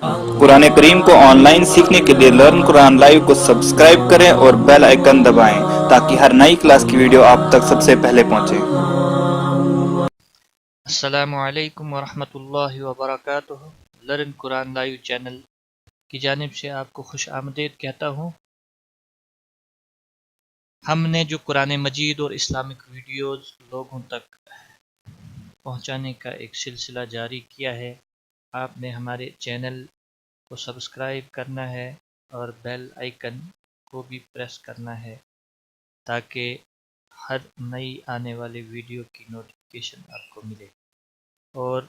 कुरान करीम को ऑनलाइन सीखने के लिए लर्न कुरान लाइव को सब्सक्राइब करें और बेल आइकन दबाएं ताकि हर नई क्लास की वीडियो आप तक सबसे पहले पहुंचे। अस्सलामु अलैकुम वरहमतुल्लाहि वबरकातुहू। लर्न कुरान लाइव चैनल की जानिब से आपको खुश आमदीद कहता हूँ। हमने जो कुरान मजीद और इस्लामिक वीडियोज़ लोगों तक पहुँचाने का एक सिलसिला जारी किया है। आपने हमारे चैनल को सब्सक्राइब करना है और बेल आइकन को भी प्रेस करना है ताकि हर नई आने वाली वीडियो की नोटिफिकेशन आपको मिले और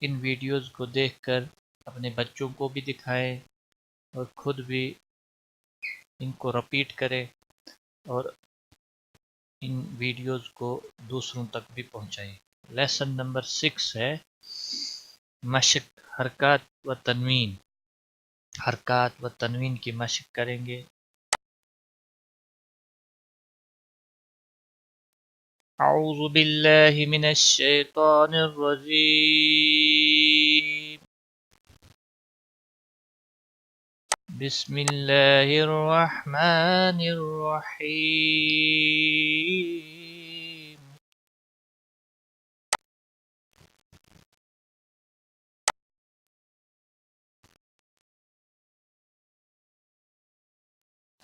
इन वीडियोज़ को देखकर अपने बच्चों को भी दिखाएं और ख़ुद भी इनको रिपीट करें और इन वीडियोज़ को दूसरों तक भी पहुंचाएं। लेसन नंबर 6 है मशक हरकत व तनवीन। हरकत व तनवीन की मशक करेंगे। औज़ु बिल्लाहि मिनश शैतानिर रजीम। बिस्मिल्लाहिर रहमानिर रहीम।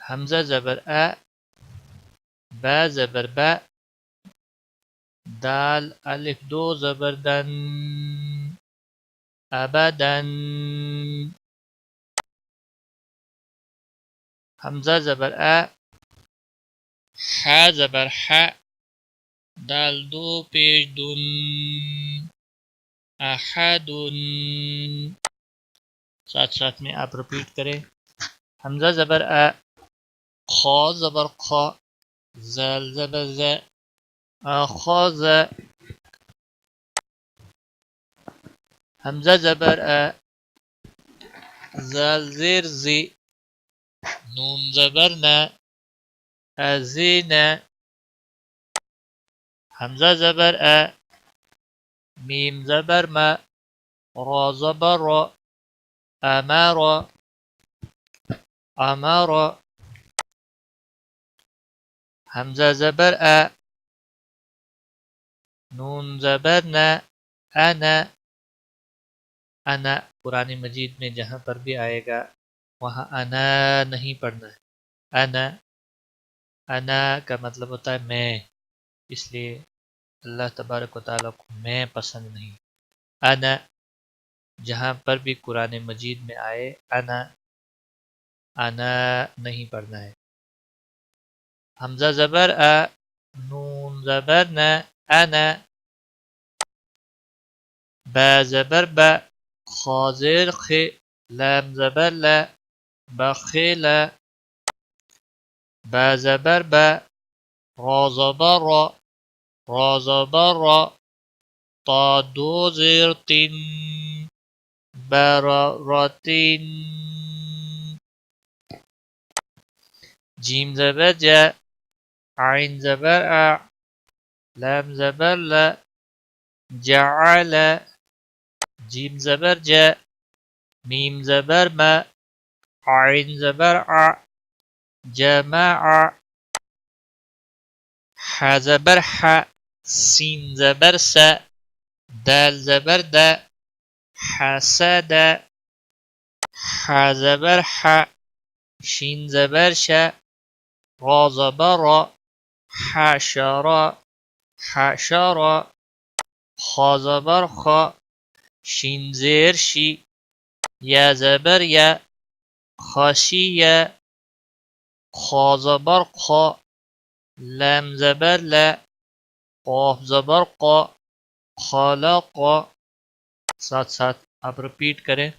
हमज़ा ज़बर अ, बा ज़बर बा, दाल अलिफ दो ज़बर दन, अबदन। हमज़ा ज़बर अ, हा ज़बर हा, दाल दो पेश दुन, अहदुन। साथ साथ में आप रिपीट करें। हमज़ा ज़बर अ, खा ज़बर खा, ज़ाल ज़बर ज़, अख़ज़। हमज़ा ज़बर अ, ज़ाल ज़ेर ज़ी, नून ज़बर न, अज़ीन। हमज़ा ज़बर अ, मीम ज़बर म, रा ज़बर र, अमर अमर। हमज़ा ज़बर अ, नून ज़बर न, अना। अना कुरान मजीद में जहाँ पर भी आएगा वहाँ अना नहीं पढ़ना है। अना, अना का मतलब होता है मैं, इसलिए अल्लाह तबारक व तआला को मैं पसंद नहीं। अना जहाँ पर भी कुरान मजीद में आए अना, अना नहीं पढ़ना है। हमज़ा ज़बर अ, नून ज़बर न, अना। बा ज़बर ब, खा ज़ेर खे, लाम ज़बर ला, बखिल। बा ज़बर ब, रा ज़बर र, रा ज़बर र, ता दो ज़ेर तिन, बररतिन। जीम ज़बर जा, आइन ज़बर आ, लाम ज़बर ला, जअल। जीम ज़बर जा, मीम ज़बर म, आइन ज़बर आ, जमा। हा ज़बर हा, सीन ज़बर सा, दाल ज़बर दा, हसद। हा ज़बर हा, शीन ज़बर शा, रा ज़बर र, हशर हशर। खा ज़बर खा, शीन ज़ेर शी, या ज़बर या, खशिया। खा ज़बर खा, लाम ज़बर ला, क़ाफ ज़बर क़ा, खलक़। साथ साथ आप रिपीट करें।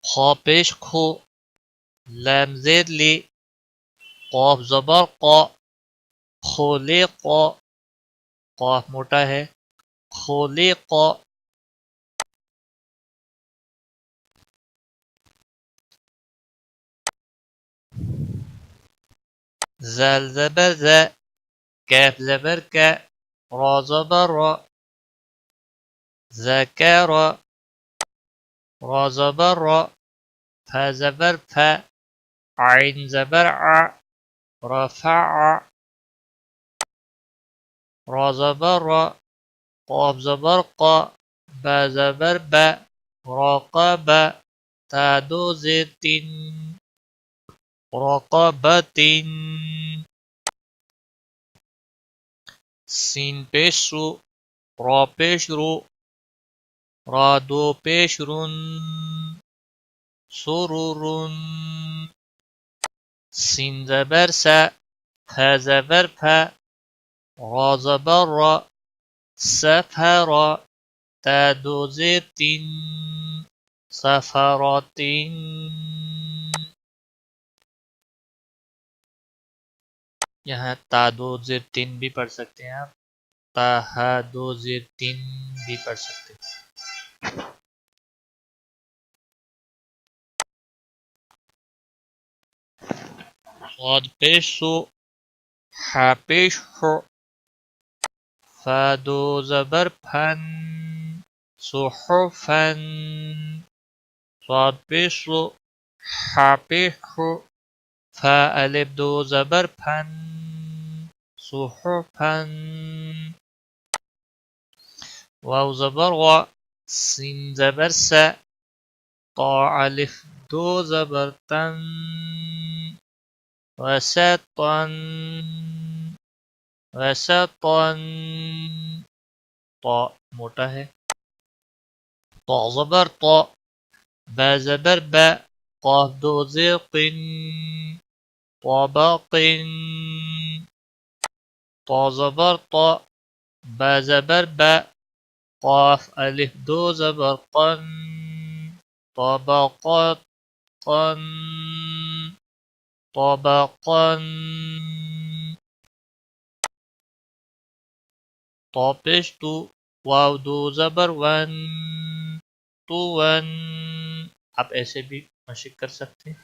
खा पेश खो, लाम ज़ेर ली, क़ाफ ज़बर क़ा, खुलिक़। क़ाफ मोटा है, खुलिक़। ज़ाल ज़बर ज़ा, काफ ज़बर का, रा ज़बर र, ज़कर। را زبر را، ف زبر ف، عین زبر ع، رفع، را زبر را، قاف زبر قا، با زبر با، راقب، تا دو زیر تین، راقبت، سین پیش رو، را پیش رو، را دو پیش رون، سرورون، سین زبر سا، ف زبر فا، را زبر را، سفر، تا دو زیر تین، سفرات. यहाँ ता दो जेर तीन भी पढ़ सकते हैं आप, ता हा दो जेर तीन भी पढ़ सकते हैं। स्वाद पेश सो, हा पेश हो, फा दो जबर फन, सुहुफन, स्वाद पेश सो, हा पेश हो, फा अलिफ दो जबर फन, सुहुफन, वाव जबर वा, सिन जबर सा, ता अलिफ दो जबर तन, वसतन, वसतन, ता मोटा है, ता जबर ता, बा जबर बा, قاف दो زيق، طبق، طا زبر طا، با زبر با، قاف ألف دو زبر قن، طبقات قن، طبقا، طا پیش تو، واو दो زبر वन, तो वन। आप ऐसे भी मशक कर सकते हैं।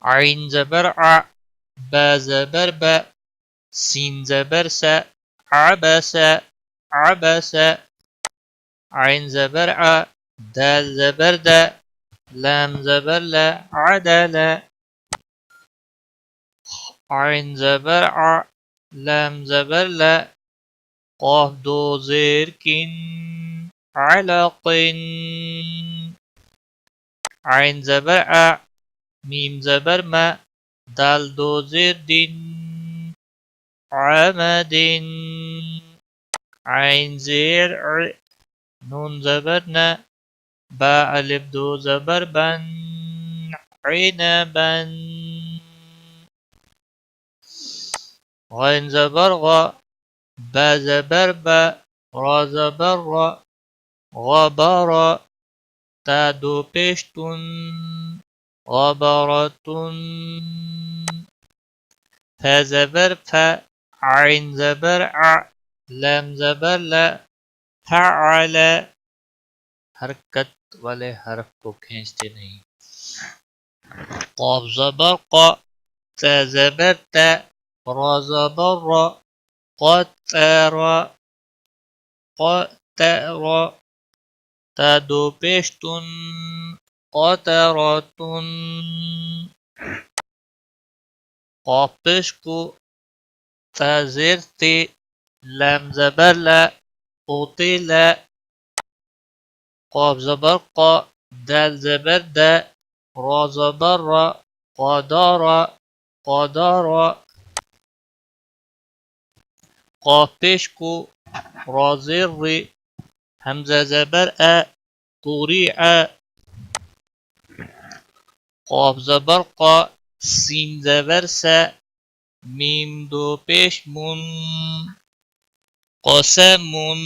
आइन जबर आ, बा जबर बा, सीन जबर सा, आबसा, आबसा, आइन जबर आ, दाल जबर दा, लाम जबर ला, आदला, आइन जबर आ, लाम जबर ला, قاف दो زير किन, علق، عين زبر أ، ميم زبر ما، دال دو زير دين، عمد، عين زير ع، نون زبر نا، با ألف دو زبر بن، عنبا، غين زبر غا، با زبر با، را زبر را، غبر، تا دو پیشتون، غبرتون، فا زبر فا، عين زبر ع، لام زبر لا، فعل। हरकत वाले हरफ को खींचते नहीं। क़ाफ ज़बर क़ा, ता ज़बर ता, रा ज़बर रा, क़तरा, क़तरा, ता दो पेशतुन, क़तरातुन, क़ाफ पेश को, ता ज़ेर ते, लाम ज़बर ला, क़ुतिला, क़ाफ ज़बर क़ा, दाल ज़बर दा, را زبر را، قدر، قدر، قاف پیش کو، را زیر ری، همزه زبر ا، قریع، قاف زبر قا، سین زبر سا، میم دو پیش من، قسمون،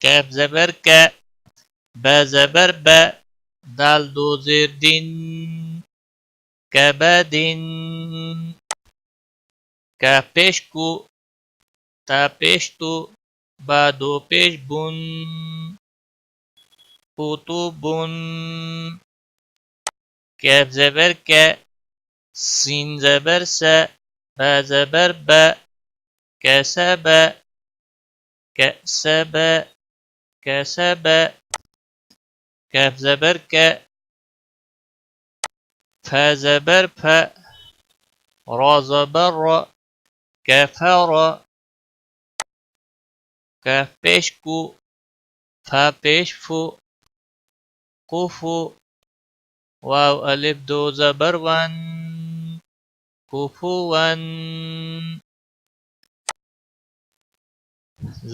کاف زبر کا، با زبر با، دال دو زیر دین، کبدین، کاف پیش کو، تا پیش تو، با دو پیش بن، کتبن، کاف زبر کا، سین زبر سا، با زبر با، کسب، کسب، कसब, कफ ज़बर क, फ ज़बर फ, र ज़बर र, कफर, कफ पेश कु, फ पेश फु, कुफु, वाव अलिफ दो ज़बर वन, कुफुवन,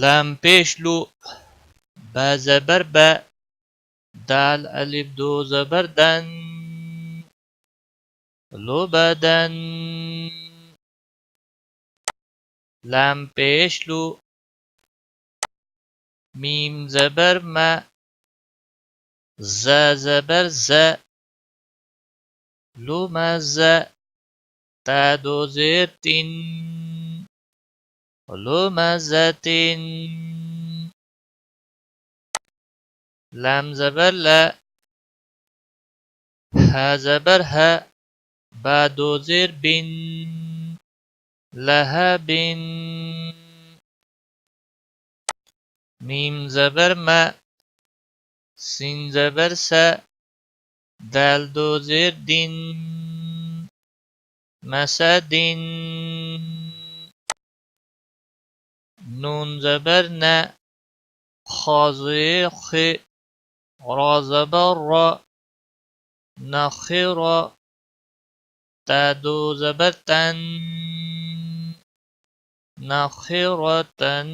लाम पेश लु, बा ज़बर ब, दाल अलिफ दो ज़बर दन, लुबदन, लाम पेश लु, मीम ज़बर म, ज़ ज़बर ज़, लुमज़, ता दो ज़ेर तीन, लुमज़तिन, लाम ज़बर ल, हा ज़बर ह, बा दो ज़ेर बिन, लहबिन, मीम ज़बर म, सिन ज़बर स, दाल दो ज़ेर दिन, मसदिन, नून ज़बर न, खा ज़ेर ख, را ज़बर र, नखिर, ता दो ज़बर तन, नखिरतन।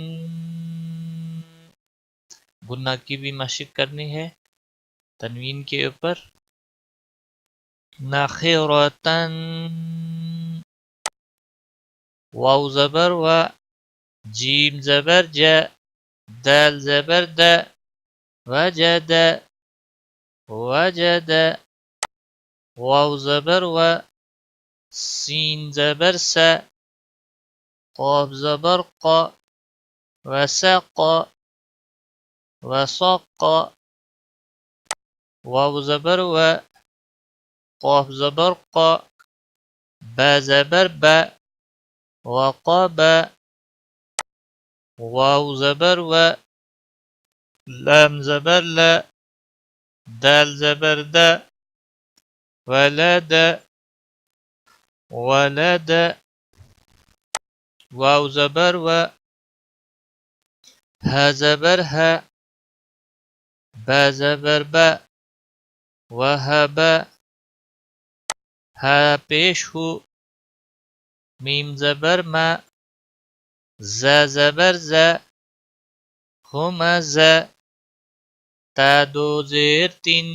गुन्ना की भी मशक करनी है तनवीन के ऊपर। नखिरतन, वाव ज़बर व, जीम ज़बर ज, दाल ज़बर द, वजद, वजद, वाव ज़बर व, सीन ज़बर स, क़ाफ ज़बर क़, वसक़, वसक़, वाव ज़बर व, क़ाफ ज़बर क़, बा ज़बर ब, वक़ब, वाव ज़बर व, लाम ज़बर ल, दाल ज़बर द, वलद, वलद, वाव ज़बर व, हा ज़बर ह, बा ज़बर ब, वहब, हा पेश हु, मीम ज़बर म, ज़ ज़बर ज़, हुमज़, ता दो ज़ेर तीन,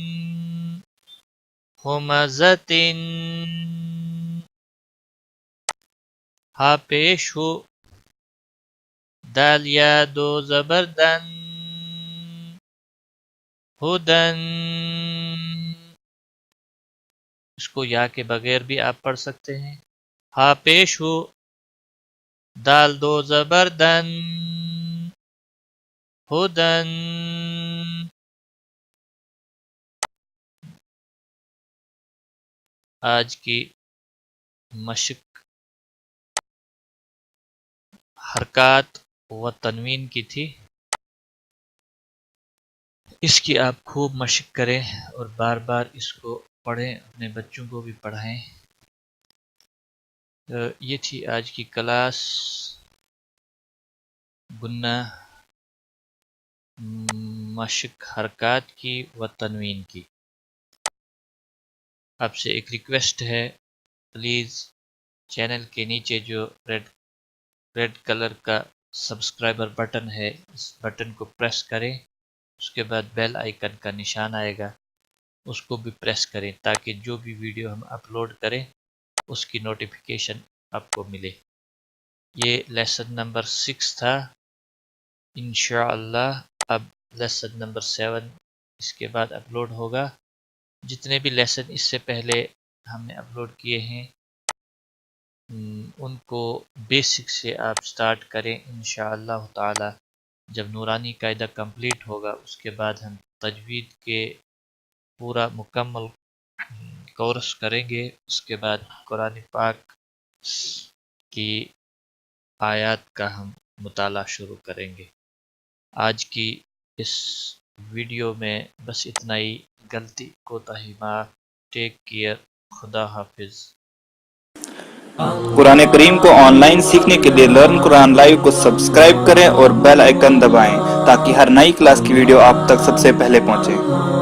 हुमज़तिन, हा पेश हु, दाल या दो ज़बर दन, हुदन। इसको या के बगैर भी आप पढ़ सकते हैं। हा पेश हु, दाल दो ज़बर दन, हुदन। आज की मशक हरकत व तनवीन की थी। इसकी आप खूब मशक करें और बार बार इसको पढ़ें, अपने बच्चों को भी पढ़ाएं। ये थी आज की क्लास गुन्ना मशक हरकत की व तनवीन की। आपसे एक रिक्वेस्ट है, प्लीज़ चैनल के नीचे जो रेड कलर का सब्सक्राइबर बटन है, इस बटन को प्रेस करें। उसके बाद बेल आइकन का निशान आएगा, उसको भी प्रेस करें ताकि जो भी वीडियो हम अपलोड करें उसकी नोटिफिकेशन आपको मिले। ये लेसन नंबर 6 था। इंशाअल्लाह अब लेसन नंबर 7 इसके बाद अपलोड होगा। जितने भी लेसन इससे पहले हमने अपलोड किए हैं उनको बेसिक से आप स्टार्ट करें। इंशाअल्लाह ताला जब नूरानी कायदा कंप्लीट होगा उसके बाद हम तजवीद के पूरा मुकम्मल कोर्स करेंगे। उसके बाद कुरान पाक की आयत का हम मुताला शुरू करेंगे। आज की इस वीडियो में बस इतना ही। गलती कोताही माफ। Take care. खुदा हाफिज। कुरान करीम को ऑनलाइन सीखने के लिए लर्न कुरान लाइव को सब्सक्राइब करें और बेल आइकन दबाएं ताकि हर नई क्लास की वीडियो आप तक सबसे पहले पहुंचे।